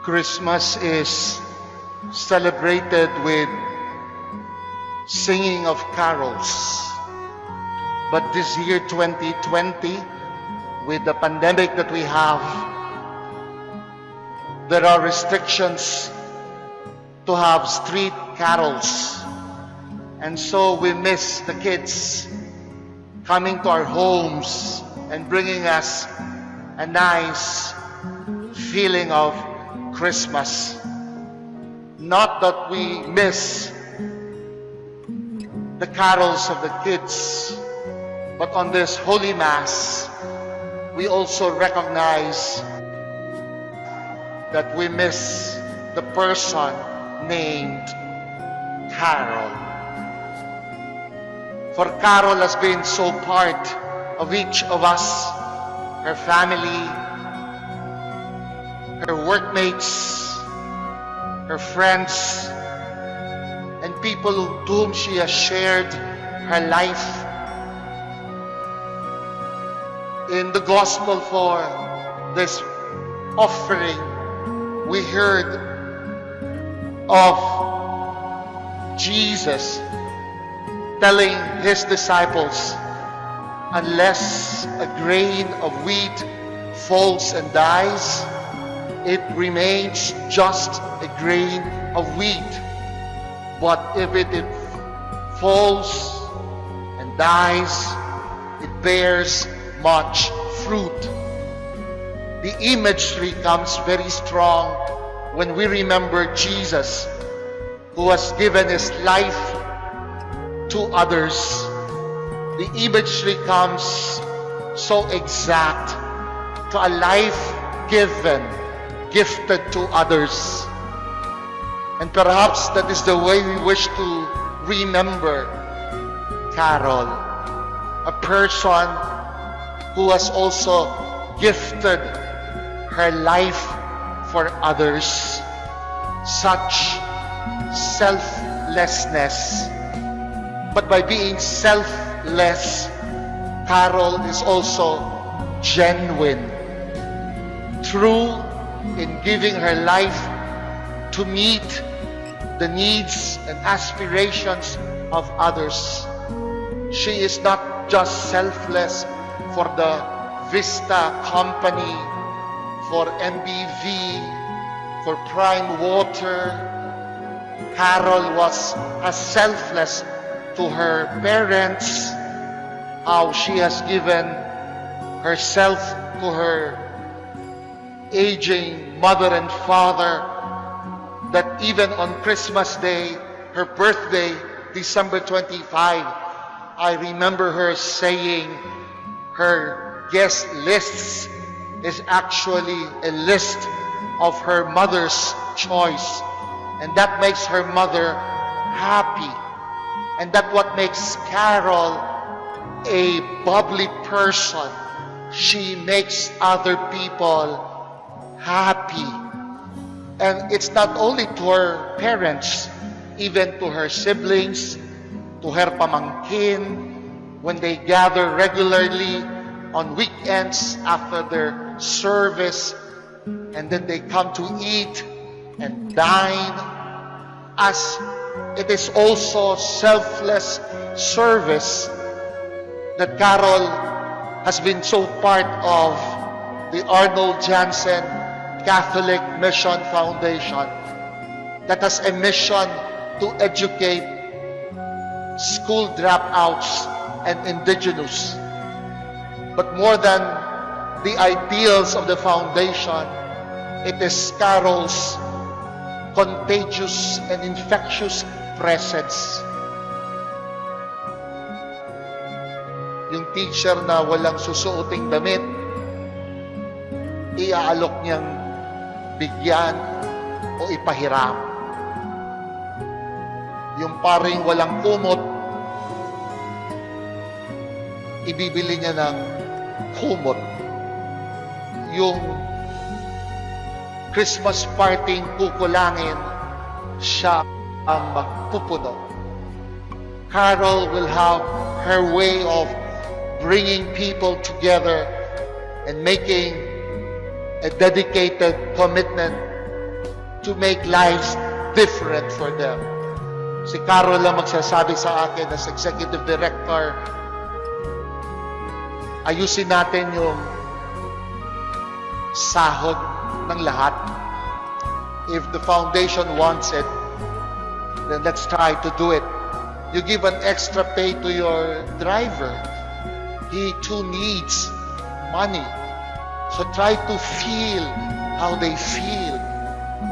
Christmas is celebrated with singing of carols. But this year, 2020, with the pandemic that we have, there are restrictions to have street carols. And so we miss the kids coming to our homes and bringing us a nice feeling of Christmas. Not that we miss the carols of the kids, but on this Holy Mass, we also recognize that we miss the person named Carol. For Carol has been so part of each of us, her family, her workmates, her friends, and people to whom she has shared her life. In the gospel for this offering, we heard of Jesus telling his disciples, unless a grain of wheat falls and dies, it remains just a grain of wheat. But if it falls and dies, it bears much fruit. The imagery comes very strong when we remember Jesus, who has given his life to others. The imagery comes so exact to a life gifted to others. And perhaps that is the way we wish to remember Carol, a person who has also gifted her life for others. Such selflessness. But by being selfless, Carol is also genuine, true in giving her life to meet the needs and aspirations of others. She is not just selfless for the Vista Company, for MBV, for Prime Water. Carol was as selfless to her parents, how she has given herself to her aging mother and father, that even on Christmas Day, her birthday, December 25, I remember her saying her guest lists is actually a list of her mother's choice. And that makes her mother happy. And that's what makes Carol a bubbly person. She makes other people happy. And it's not only to her parents, even to her siblings, to her pamangkin, when they gather regularly on weekends after their service, and then they come to eat and dine. As it is also selfless service that Carol has been so part of the Arnold Janssen Catholic Mission Foundation, that has a mission to educate school dropouts and indigenous. But more than the ideals of the foundation, it is Carol's contagious and infectious presence. Yung teacher na walang susuoting damit, iaalok niyang bigyan o ipahiram. Yung paring walang kumot, ibibili niya ng kumot. Yung Christmas party kukulangin, siya ang magpupuno. Carol will have her way of bringing people together and making a dedicated commitment to make lives different for them. Si Carol lang magsasabi sa akin as Executive Director, ayusin natin yung sahod ng lahat. If the foundation wants it, then let's try to do it. You give an extra pay to your driver. He too needs money. So try to feel how they feel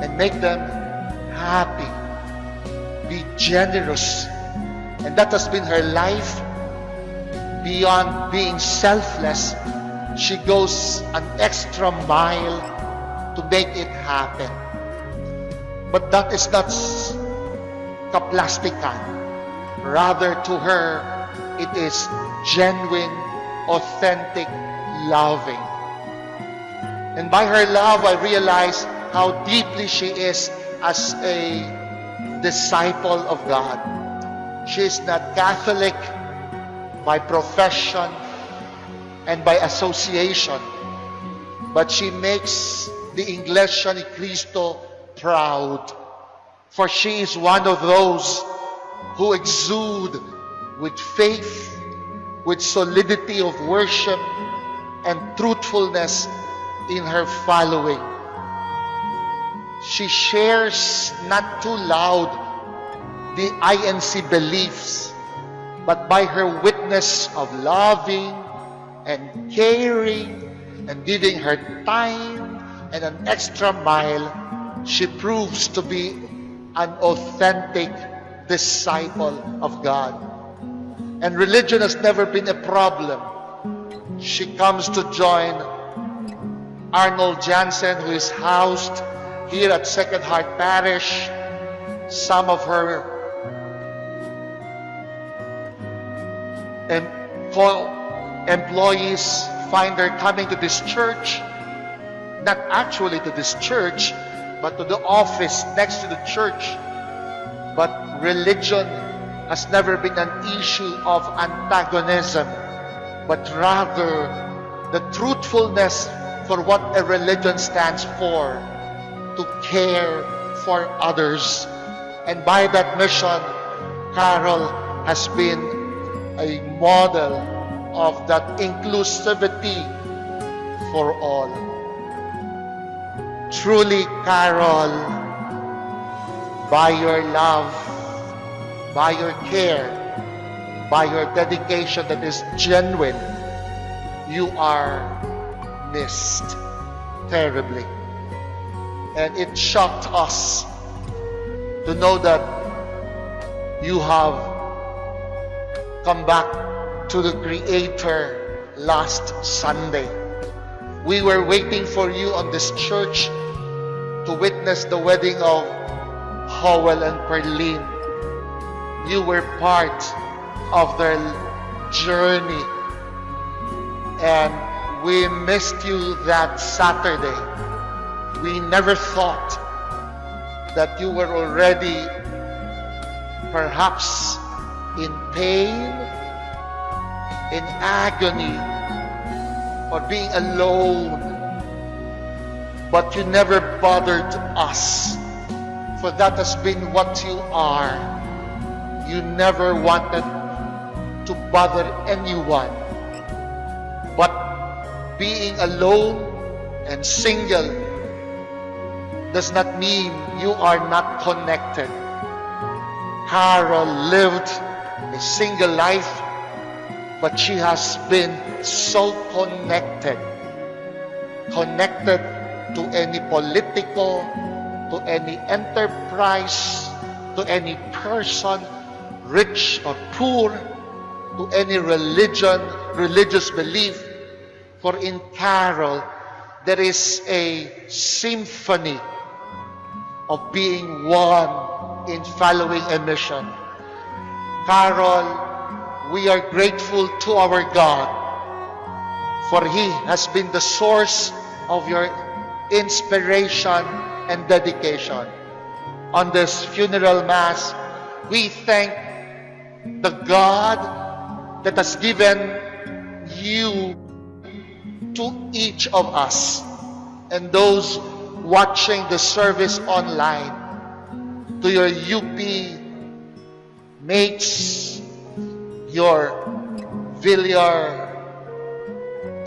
and make them happy. Be generous. And that has been her life. Beyond being selfless, she goes an extra mile to make it happen. But that is not kaplastikan. Rather, to her, it is genuine, authentic loving. And by her love, I realize how deeply she is as a disciple of God. She is not Catholic by profession and by association, but she makes the Iglesia ni Cristo proud, for she is one of those who exude with faith, with solidity of worship and truthfulness in her following. She shares not too loud the INC beliefs, but by her witness of loving and caring and giving her time and an extra mile, she proves to be an authentic disciple of God. And religion has never been a problem. She comes to join Arnold Janssen, who is housed here at Sacred Heart Parish. Some of her employees find her coming to this church, not actually to this church, but to the office next to the church. But religion has never been an issue of antagonism, but rather the truthfulness for what a religion stands for, to care for others. And by that mission, Carol has been a model of that inclusivity for all. Truly, Carol, by your love, by your care, by your dedication that is genuine, you are missed terribly. And it shocked us to know that you have come back to the Creator last Sunday. We were waiting for you on this church to witness the wedding of Howell and Perlene. You were part of their journey, and we missed you that Saturday. We never thought that you were already perhaps in pain, in agony, or being alone. But you never bothered us, for that has been what you are. You never wanted to bother anyone. But being alone and single does not mean you are not connected. Carol lived a single life, but she has been so connected. Connected to any political, to any enterprise, to any person, rich or poor, to any religious belief. For in Carol, there is a symphony of being one in following a mission. Carol, we are grateful to our God, for He has been the source of your inspiration and dedication. On this funeral Mass, we thank the God that has given you to each of us, and those watching the service online, to your UP mates, your Villar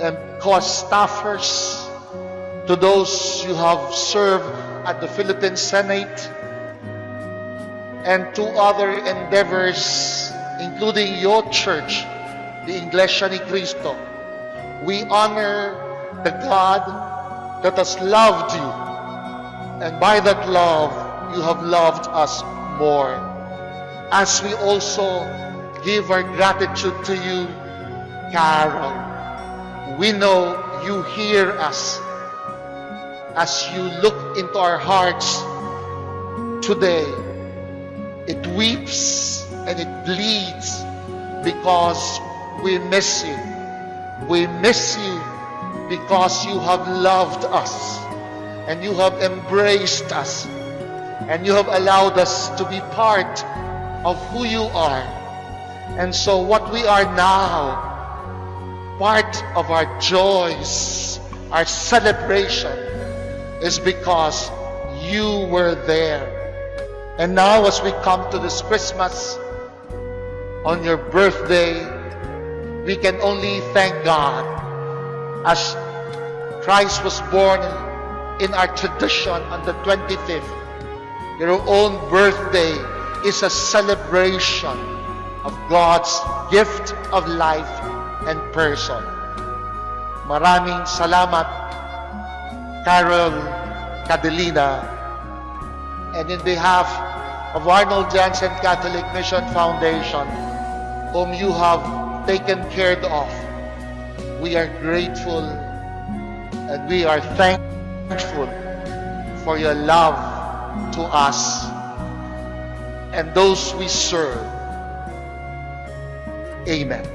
and co-staffers, to those you have served at the Philippine Senate, and to other endeavors, including your church, the Iglesia ni Cristo. We honor the God that has loved you, and by that love, you have loved us more. As we also give our gratitude to you, Carol, we know you hear us as you look into our hearts today. It weeps and it bleeds because we miss you. We miss you because you have loved us and you have embraced us and you have allowed us to be part of who you are. And so what we are now, part of our joys, our celebration, is because you were there. And now as we come to this Christmas, on your birthday, we can only thank God. As Christ was born in our tradition on the 25th, your own birthday is a celebration of God's gift of life and person. Maraming salamat, Caroline Cadelina. And in behalf of Arnold Janssen Catholic Mission Foundation, whom you have taken care of, we are grateful and we are thankful for your love to us and those we serve. Amen.